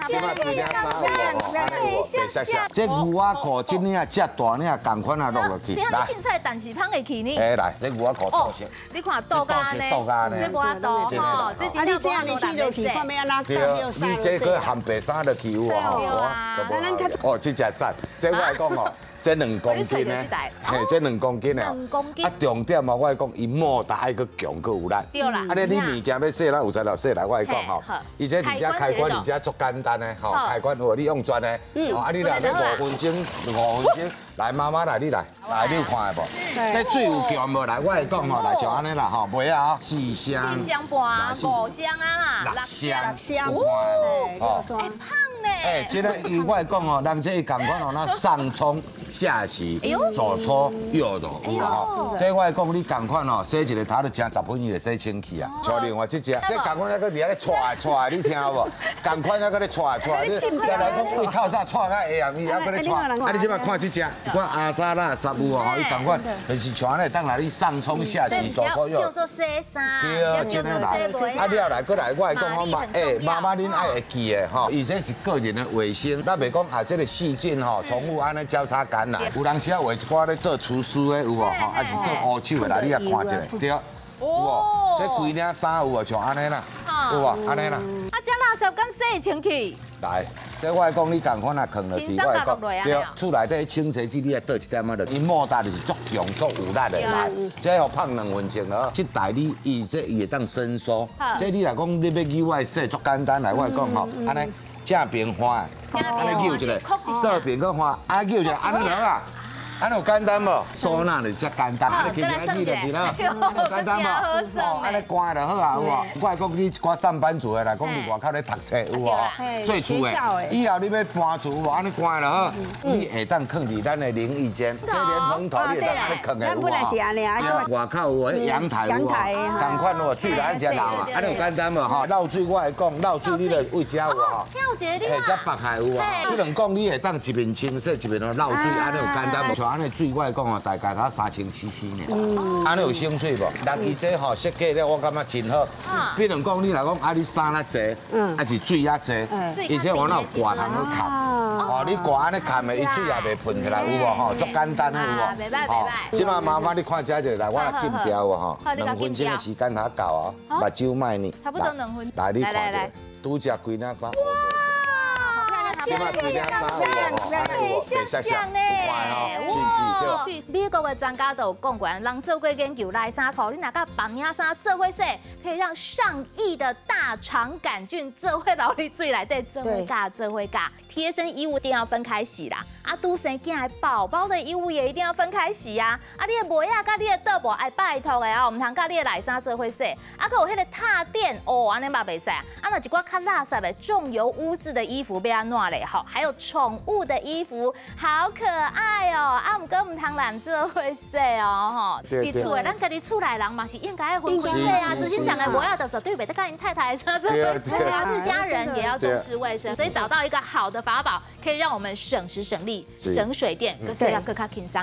即摆规领衫有无？安尼有无？白色色。这牛仔裤真领遮大领，同款啊落落去。来，凊彩但是芳会去呢。哎，来，这牛仔裤倒色。你看倒甲呢？倒甲呢？这我倒吼，这真正无你落去，看要哪对，你这个含白衫落去有无？哦，这只赞，这我来讲哦。这2公斤呢，嘿，这2公斤啊，啊，重点啊，我来讲，伊莫大爱个强个有力。对啦，啊，你物件要洗，咱有材料洗来，我来讲吼，而且而且开关而且足简单的吼，开关好，你用转的，啊，你来要5分钟，来妈妈来，你来，来你有看的无？这水有强无？来，我来讲吼，来就安尼啦吼，袂啊，4箱半，5箱啊啦，6箱，哦，胖呢。哎，这个伊我来讲哦，人这共款哦，那上冲下洗，左搓右揉，有无？这我来讲，你共款哦，洗一个头就正10分钟就洗清气啊。像另外这只，这共款那个伫遐咧踹，你听有无？共款那个咧踹，你再来讲胃口啥踹到下暗伊还搁咧踹。啊，你即摆看这只，一款阿扎拉啥有哦，伊共款就是像安尼，当来你上冲下洗，左搓右。叫做洗衫，对，真的来。啊，了来，搁来，我来讲我妈妈恁爱会记的吼，伊这是个人的卫生，咱袂讲啊，这个细菌吼，重复安尼交叉感染。有人时啊画一寡咧做厨师的有无吼，还是做乌手的来，你也看一下，对，有无？这规领衫有无？像安尼啦，有无？安尼啦。啊，这垃圾敢洗清气？来，这我来讲，你共款啊，放落去，我来讲，对，厝内底清洁剂你要倒一点仔落，伊莫大就是足强足有力的来，这要放2分钟了。这袋你伊会当伸缩，这你来讲你要牛仔洗足简单来，我来讲吼，安尼正平滑，安尼扭一个，侧边个滑，安尼扭一个，安尼落啊。安尼有简单无？收纳就遮简单，安尼轻轻啊，记落去啦，简单无？哦，安尼关就好啊，有无？我来讲你一寡上班族的来讲，伫外口咧读册有无？做厝的，以后你要搬厝有无？安尼关就好，你下当放伫咱的淋浴间，这连门头你会当安尼放的有无？外口有无？阳台有无？同款有无？水来安遮流啊，安尼有简单无？吼，漏水我来讲，漏水你著为遮有无？吼，下遮北海有无？不能讲你会当一面清洗，一面漏水，安尼有简单无？安尼水我来讲哦，大概才3000cc 呢。安尼有省水无？人伊这吼设计了，我感觉真好。比如讲你来讲，啊你衫仔济，还是水仔济，而且我那有挂通去盖。哦，你挂安尼盖的，伊水也袂喷起来，有无吼？足简单有无？袂歹。即马麻烦你看遮一个来，我来禁掉有吼，2分钟的时间还够哦，目睭卖呢。差不多2分。来你看一下，拄只规领衫。即摆规领衫有无？安尼有白色色，快吼，是不是？美国的专家都有讲过，人做过研究，内衫裤你若甲绑领衫做伙洗，可以让上亿的大肠杆菌做伙流入水内底，做伙嘎。贴身衣物一定要分开洗啦，啊，拄生囝的宝宝的衣物也一定要分开洗啊，啊，你的袜仔甲你的倒帽爱拜托的哦，唔通甲你的内衫做伙洗，啊，佮有迄个踏垫哦，安尼嘛袂使啊，啊，若一寡较垃圾的重油污渍的衣服要安怎嘞？吼，还有宠物的衣服，好可爱哦，啊，唔过唔通懒做伙洗哦，吼，伫厝的咱家己厝内人嘛是应该要分开洗啊，执行长的袜仔的时候，对不对？跟你太太的衫做伙洗啊，自家人也要重视卫生，所以找到一个好的法宝，可以让我们省时省力、省水电，更是要更加轻松。